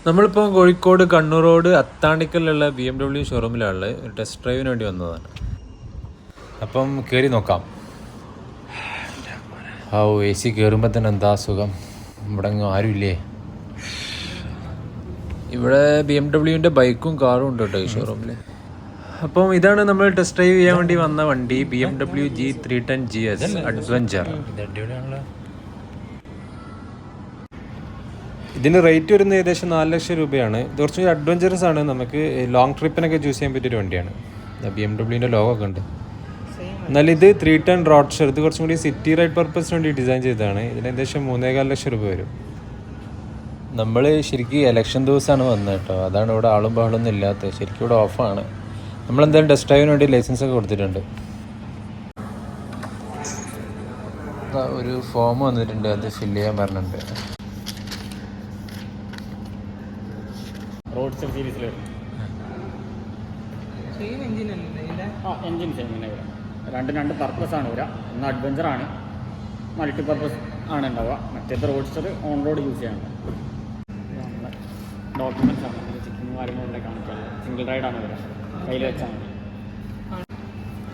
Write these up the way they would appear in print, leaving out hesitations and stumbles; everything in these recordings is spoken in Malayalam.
നമ്മളിപ്പോൾ കോഴിക്കോട് കണ്ണൂർ റോഡ് അത്താണിക്കലിലുള്ള BMW ഷോറൂമിലുള്ള ഒരു ടെസ്റ്റ് ഡ്രൈവിന് വേണ്ടി വന്നതാണ്. അപ്പം കയറി നോക്കാം. AC കയറുമ്പോൾ തന്നെ എന്താ സുഖം. ഇവിടെ അങ്ങ് ആരുമില്ലേ. ഇവിടെ BMWൻ്റെ ബൈക്കും കാറും ഉണ്ട് കേട്ടോ ഈ ഷോറൂമിൽ. അപ്പം ഇതാണ് നമ്മൾ ടെസ്റ്റ് ഡ്രൈവ് ചെയ്യാൻ വേണ്ടി വന്ന വണ്ടി, BMW G310 GS അഡ്വഞ്ചർ. ഇതിന് റേറ്റ് വരുന്നത് ഏകദേശം 4 ലക്ഷം രൂപയാണ്. ഇത് കുറച്ചുകൂടി അഡ്വഞ്ചറസ് ആണ്. നമുക്ക് ലോങ് ട്രിപ്പിനൊക്കെ ചൂസ് ചെയ്യാൻ പറ്റിയൊരു വണ്ടിയാണ്. BMWൻ്റെ ലോഗോ ഒക്കെ ഉണ്ട്. എന്നാൽ ഇത് 310 റോഡ്സ്റ്റർ, ഇത് കുറച്ചും കൂടി സിറ്റി റൈഡ് പർപ്പസിന് വേണ്ടി ഡിസൈൻ ചെയ്തതാണ്. ഇതിന് ഏകദേശം 3.25 ലക്ഷം രൂപ വരും. നമ്മൾ ശരിക്കും ഇലക്ഷൻ ദിവസമാണ് വന്നത് കേട്ടോ. അതാണ് ഇവിടെ ആളും ബഹളൊന്നും ഇല്ലാത്തത്. ശരിക്കും ഇവിടെ ഓഫാണ്. നമ്മളെന്തായാലും ടെസ്റ്റ് ഡ്രൈവിന് വേണ്ടി ലൈസൻസ് ഒക്കെ കൊടുത്തിട്ടുണ്ട്. ഒരു ഫോം വന്നിട്ടുണ്ട്, അത് ഫില്ല് ചെയ്യാൻ പറഞ്ഞിട്ടുണ്ട്. റോഡ്സ്റ്റർ സീരീസിൽ എൻജിൻ സെയിം തന്നെ വരാം. രണ്ട് പർപ്പസാണ് വരിക. ഒന്ന് അഡ്വഞ്ചറാണ്, മൾട്ടി പർപ്പസ് ആണ് ഉണ്ടാവുക. മറ്റേത് റോഡ്സ്റ്റർ ഓൺ റോഡ് യൂസ് ചെയ്യാനുണ്ട്. ഡോക്യുമെൻറ്റ്സ് ആണ്, ചെക്കിങ് കാര്യങ്ങളൊക്കെ കാണിക്കാറ്. സിംഗിൾ റൈഡാണ് വരിക, കയ്യിൽ വെച്ചാൽ മതി.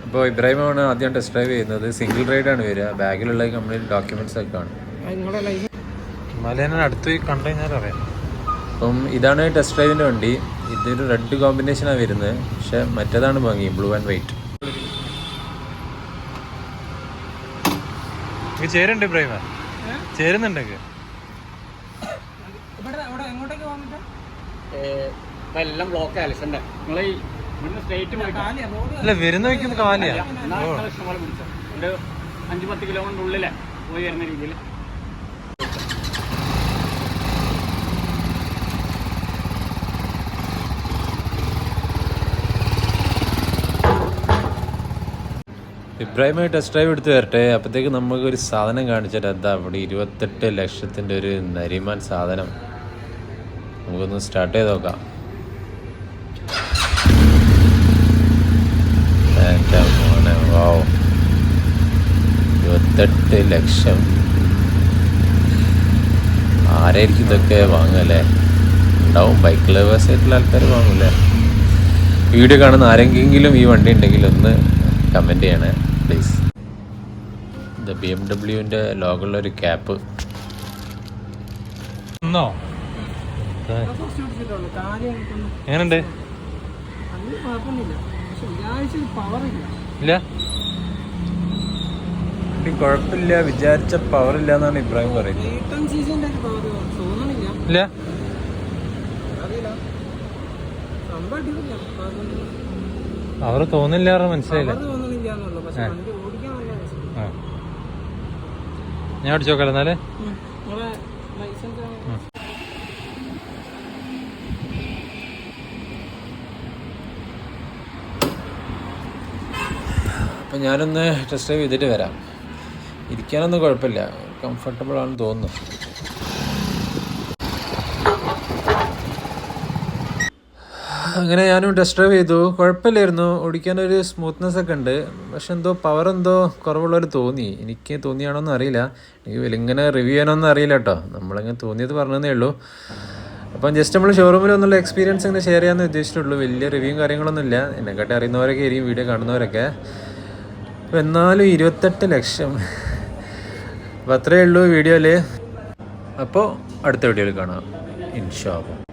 അപ്പോൾ ഇബ്രാഹിമാണ് ആദ്യം ടെസ്റ്റ് ഡ്രൈവ് ചെയ്യുന്നത്. സിംഗിൾ റൈഡാണ് വരിക. ബാഗിലുള്ള കംപ്ലീറ്റ് ഡോക്യുമെൻറ്റ്സ് ഒക്കെ ആണ്. മലയാളം അടുത്ത് കണ്ടു കഴിഞ്ഞാൽ അറിയാം. അപ്പം ഇതാണ് ടെസ്റ്റ് ഡ്രൈവിൻ്റെ വണ്ടി. ഇതൊരു റെഡ് കോമ്പിനേഷനാണ് വരുന്നത്, പക്ഷെ മറ്റേതാണ് ഭംഗി, ബ്ലൂ ആൻഡ് വൈറ്റ്. ചേരുന്നുണ്ട് ഇബ്രാഹിമ, ചേരുന്നുണ്ടെങ്കിൽ എല്ലാം ബ്ലോക്ക് ആലേ. നിങ്ങൾ അല്ല വരുന്ന വയ്ക്കുന്ന കാലിയാ. ഇഷ്ടംപോലെ പിടിച്ചോ. ഒരു 5-10 കിലോമീറ്റർ ഉള്ളിലെ പോയി വരുന്ന രീതിയിൽ. ഇബ്രാഹിം ടെസ്റ്റ് ഡ്രൈവ് എടുത്ത് തരട്ടെ. അപ്പോഴത്തേക്ക് നമുക്കൊരു സാധനം കാണിച്ചിട്ട് എന്താ ഇവിടെ 28 ലക്ഷത്തിൻ്റെ ഒരു നരിമാൻ സാധനം. നമുക്കൊന്ന് സ്റ്റാർട്ട് ചെയ്ത് നോക്കാം. എൻ്റെ മോനെ, വാവ്, 28 ലക്ഷം. ആരായിരിക്കും ഇതൊക്കെ വാങ്ങല്ലേ? ഉണ്ടാവും, ബൈക്ക് ലവേഴ്സ് ആയിട്ടുള്ള ആൾക്കാർ വാങ്ങൂലേ? വീഡിയോ കാണുന്ന ആരെങ്കിലും ഈ വണ്ടി ഉണ്ടെങ്കിൽ ഒന്ന് കമൻറ്റ് ചെയ്യണേ പ്ലീസ്. ഇത് BMWൻ്റെ ലോഗുള്ള ഒരു ക്യാപ്പ്. എങ്ങനെയുണ്ട്? ഇല്ല, കുഴപ്പമില്ല, വിചാരിച്ച പവർ ഇല്ല എന്നാണ് ഇബ്രാഹിം പറയുന്നത്. ഇല്ല, അവർ തോന്നില്ല, മനസ്സിലായില്ല. ഞാൻ അടിച്ചു നോക്കാം എന്നാല്. അപ്പം ഞാനൊന്ന് ടെസ്റ്റ് ഡ്രൈവ് ചെയ്തിട്ട് വരാം. ഇരിക്കാനൊന്നും കുഴപ്പമില്ല, കംഫർട്ടബിൾ ആണെന്ന് തോന്നുന്നു. അങ്ങനെ ഞാനും ടെസ്റ്റ് ഡ്രൈവ് ചെയ്തു. കുഴപ്പമില്ലായിരുന്നു, ഓടിക്കാനൊരു സ്മൂത്ത്നെസ് ഒക്കെ ഉണ്ട്. പക്ഷെ എന്തോ പവർ എന്തോ കുറവുള്ളവർ തോന്നി. എനിക്ക് തോന്നിയാണോന്നും അറിയില്ല. എനിക്ക് ഇങ്ങനെ റിവ്യൂ ചെയ്യാനൊന്നും അറിയില്ല കേട്ടോ. നമ്മളിങ്ങനെ തോന്നിയത് പറഞ്ഞതേ ഉള്ളൂ. അപ്പം ജസ്റ്റ് നമ്മൾ ഷോറൂമിൽ ഒന്നുള്ള എക്സ്പീരിയൻസ് ഇങ്ങനെ ഷെയർ ചെയ്യാമെന്ന് ഉദ്ദേശിച്ചിട്ടുള്ളൂ. വലിയ റിവ്യൂവും കാര്യങ്ങളൊന്നും ഇല്ല. എന്നെക്കാട്ടി അറിയുന്നവരൊക്കെ ആയിരിക്കും വീഡിയോ കാണുന്നവരൊക്കെ. അപ്പോൾ എന്നാലും 28 ലക്ഷം. അപ്പോൾ അത്രയേ ഉള്ളൂ വീഡിയോയിൽ. അപ്പോൾ അടുത്ത വീഡിയോയിൽ കാണാം ഇൻഷാ അല്ലാഹ്.